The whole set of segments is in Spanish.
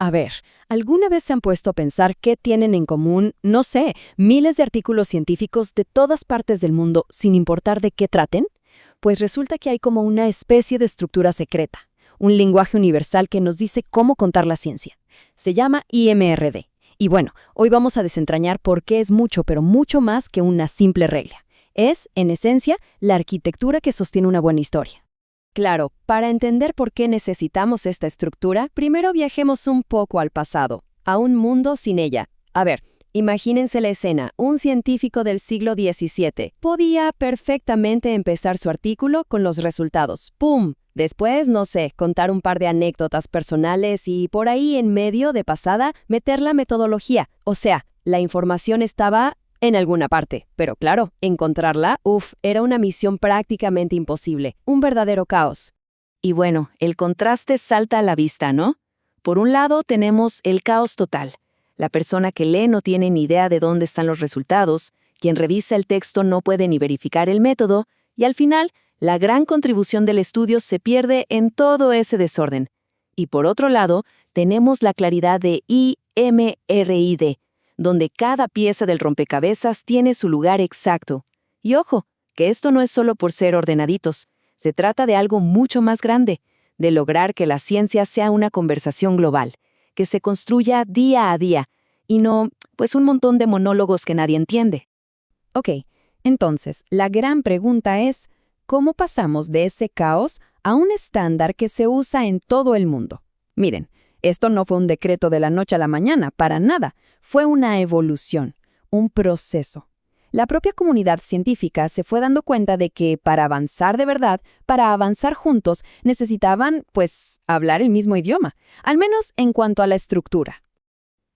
A ver, ¿alguna vez se han puesto a pensar qué tienen en común, no sé, miles de artículos científicos de todas partes del mundo, sin importar de qué traten? Pues resulta que hay como una especie de estructura secreta, un lenguaje universal que nos dice cómo contar la ciencia. Se llama IMRD. Y bueno, hoy vamos a desentrañar por qué es mucho, pero mucho más que una simple regla. Es, en esencia, la arquitectura que sostiene una buena historia. Claro, para entender por qué necesitamos esta estructura, primero viajemos un poco al pasado, a un mundo sin ella. A ver, imagínense la escena. Un científico del siglo XVII podía perfectamente empezar su artículo con los resultados. ¡Pum! Después, no sé, contar un par de anécdotas personales y por ahí en medio de pasada meter la metodología. O sea, la información estaba en alguna parte, pero claro, encontrarla, era una misión prácticamente imposible, un verdadero caos. Y bueno, el contraste salta a la vista, ¿no? Por un lado tenemos el caos total. La persona que lee no tiene ni idea de dónde están los resultados, quien revisa el texto no puede ni verificar el método, y al final, la gran contribución del estudio se pierde en todo ese desorden. Y por otro lado, tenemos la claridad de IMRID, donde cada pieza del rompecabezas tiene su lugar exacto. Y ojo, que esto no es solo por ser ordenaditos, se trata de algo mucho más grande, de lograr que la ciencia sea una conversación global, que se construya día a día, y no, pues un montón de monólogos que nadie entiende. Ok, entonces, la gran pregunta es, ¿cómo pasamos de ese caos a un estándar que se usa en todo el mundo? Miren, esto no fue un decreto de la noche a la mañana, para nada. Fue una evolución, un proceso. La propia comunidad científica se fue dando cuenta de que para avanzar de verdad, para avanzar juntos, necesitaban, pues, hablar el mismo idioma, al menos en cuanto a la estructura.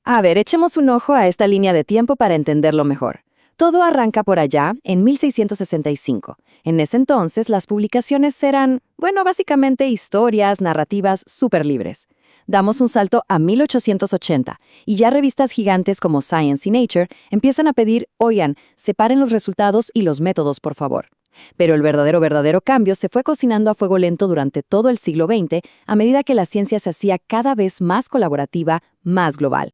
A ver, echemos un ojo a esta línea de tiempo para entenderlo mejor. Todo arranca por allá, en 1665. En ese entonces, las publicaciones eran, bueno, básicamente historias, narrativas súper libres. Damos un salto a 1880, y ya revistas gigantes como Science y Nature empiezan a pedir, oigan, separen los resultados y los métodos, por favor. Pero el verdadero cambio se fue cocinando a fuego lento durante todo el siglo XX, a medida que la ciencia se hacía cada vez más colaborativa, más global.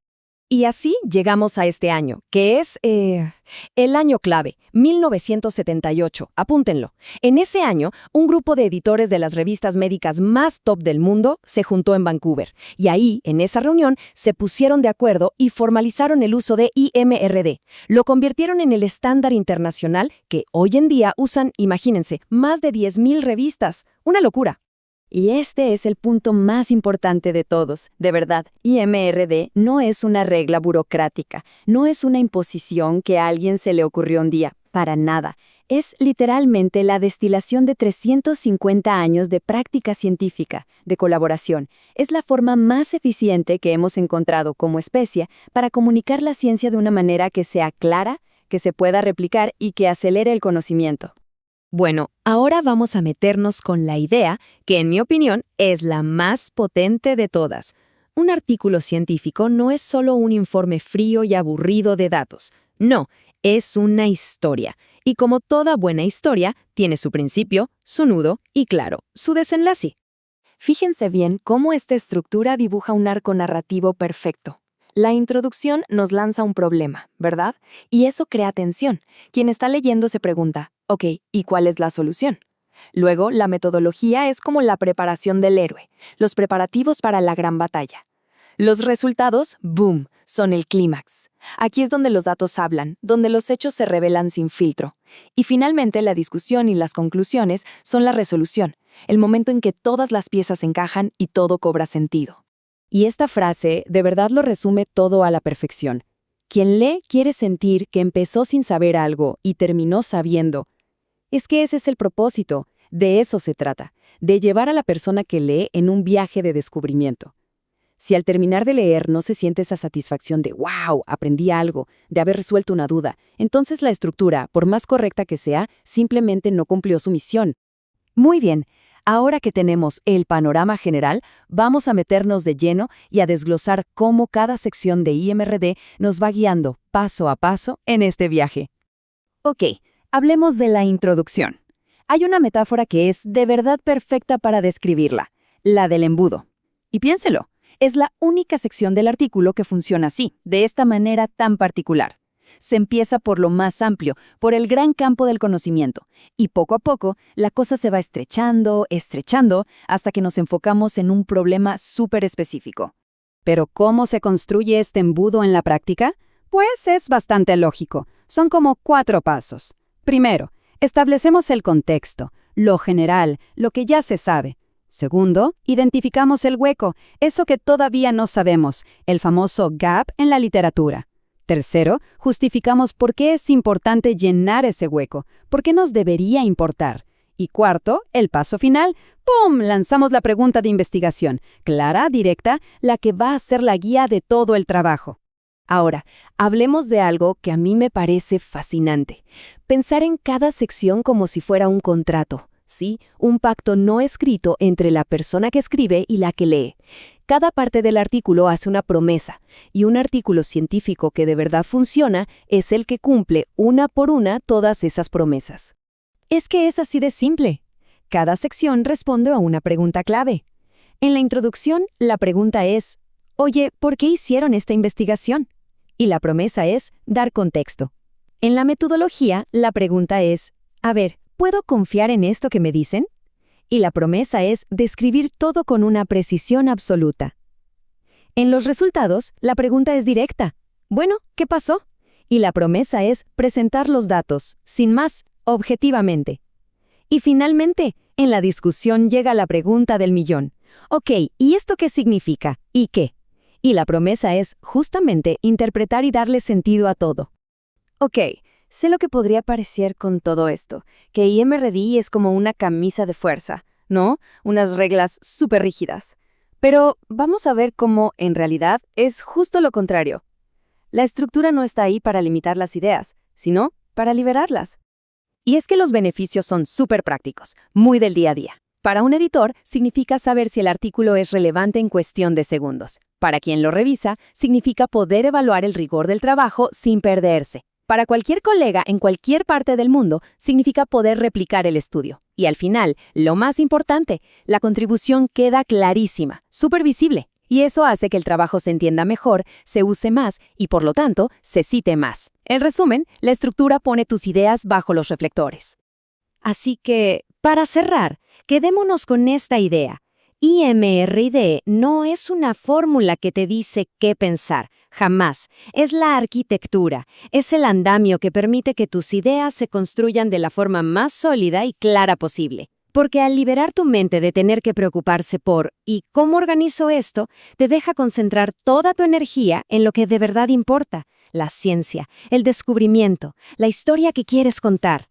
Y así llegamos a este año, que es el año clave, 1978. Apúntenlo. En ese año, un grupo de editores de las revistas médicas más top del mundo se juntó en Vancouver. Y ahí, en esa reunión, se pusieron de acuerdo y formalizaron el uso de IMRD. Lo convirtieron en el estándar internacional que hoy en día usan, imagínense, más de 10,000 revistas. Una locura. Y este es el punto más importante de todos, de verdad. IMRD no es una regla burocrática, no es una imposición que a alguien se le ocurrió un día, para nada. Es literalmente la destilación de 350 años de práctica científica, de colaboración. Es la forma más eficiente que hemos encontrado como especie para comunicar la ciencia de una manera que sea clara, que se pueda replicar y que acelere el conocimiento. Bueno, ahora vamos a meternos con la idea, que en mi opinión es la más potente de todas. Un artículo científico no es solo un informe frío y aburrido de datos. No, es una historia. Y como toda buena historia, tiene su principio, su nudo y, claro, su desenlace. Fíjense bien cómo esta estructura dibuja un arco narrativo perfecto. La introducción nos lanza un problema, ¿verdad? Y eso crea tensión. Quien está leyendo se pregunta, ok, ¿y cuál es la solución? Luego, la metodología es como la preparación del héroe, los preparativos para la gran batalla. Los resultados, ¡boom!, son el clímax. Aquí es donde los datos hablan, donde los hechos se revelan sin filtro. Y finalmente, la discusión y las conclusiones son la resolución, el momento en que todas las piezas encajan y todo cobra sentido. Y esta frase de verdad lo resume todo a la perfección. Quien lee quiere sentir que empezó sin saber algo y terminó sabiendo. Es que ese es el propósito, de eso se trata, de llevar a la persona que lee en un viaje de descubrimiento. Si al terminar de leer no se siente esa satisfacción de ¡wow! Aprendí algo, de haber resuelto una duda, entonces la estructura, por más correcta que sea, simplemente no cumplió su misión. Muy bien. Ahora que tenemos el panorama general, vamos a meternos de lleno y a desglosar cómo cada sección de IMRD nos va guiando paso a paso en este viaje. Ok, hablemos de la introducción. Hay una metáfora que es de verdad perfecta para describirla, la del embudo. Y piénselo, Es la única sección del artículo que funciona así, de esta manera tan particular. Se empieza por lo más amplio, por el gran campo del conocimiento, y poco a poco la cosa se va estrechando, hasta que nos enfocamos en un problema súper específico. ¿Pero cómo se construye este embudo en la práctica? Pues es bastante lógico. Son como 4 pasos. Primero, establecemos el contexto, lo general, lo que ya se sabe. Segundo, identificamos el hueco, eso que todavía no sabemos, el famoso gap en la literatura. Tercero, justificamos por qué es importante llenar ese hueco, por qué nos debería importar. Y cuarto, el paso final, ¡pum!, lanzamos la pregunta de investigación, clara, directa, la que va a ser la guía de todo el trabajo. Ahora, hablemos de algo que a mí me parece fascinante. Pensar en cada sección como si fuera un contrato, ¿sí? Un pacto no escrito entre la persona que escribe y la que lee. Cada parte del artículo hace una promesa, y un artículo científico que de verdad funciona es el que cumple una por una todas esas promesas. Es que es así de simple. Cada sección responde a una pregunta clave. En la introducción, la pregunta es, oye, ¿por qué hicieron esta investigación? Y la promesa es dar contexto. En la metodología, la pregunta es, a ver, ¿puedo confiar en esto que me dicen? Y la promesa es describir todo con una precisión absoluta. En los resultados, la pregunta es directa. Bueno, ¿qué pasó? Y la promesa es presentar los datos, sin más, objetivamente. Y finalmente, en la discusión llega la pregunta del millón. Ok, ¿y esto qué significa? ¿Y qué? Y la promesa es, justamente, interpretar y darle sentido a todo. Ok, sé lo que podría parecer con todo esto, que IMRDI es como una camisa de fuerza, ¿no? Unas reglas súper rígidas. Pero vamos a ver cómo, en realidad, es justo lo contrario. La estructura no está ahí para limitar las ideas, sino para liberarlas. Y es que los beneficios son súper prácticos, muy del día a día. Para un editor, significa saber si el artículo es relevante en cuestión de segundos. Para quien lo revisa, significa poder evaluar el rigor del trabajo sin perderse. Para cualquier colega en cualquier parte del mundo, significa poder replicar el estudio. Y al final, lo más importante, la contribución queda clarísima, súper visible. Y eso hace que el trabajo se entienda mejor, se use más y, por lo tanto, se cite más. En resumen, la estructura pone tus ideas bajo los reflectores. Así que, para cerrar, quedémonos con esta idea. IMRD no es una fórmula que te dice qué pensar, jamás. Es la arquitectura, es el andamio que permite que tus ideas se construyan de la forma más sólida y clara posible. Porque al liberar tu mente de tener que preocuparse por ¿y cómo organizo esto?, te deja concentrar toda tu energía en lo que de verdad importa, la ciencia, el descubrimiento, la historia que quieres contar.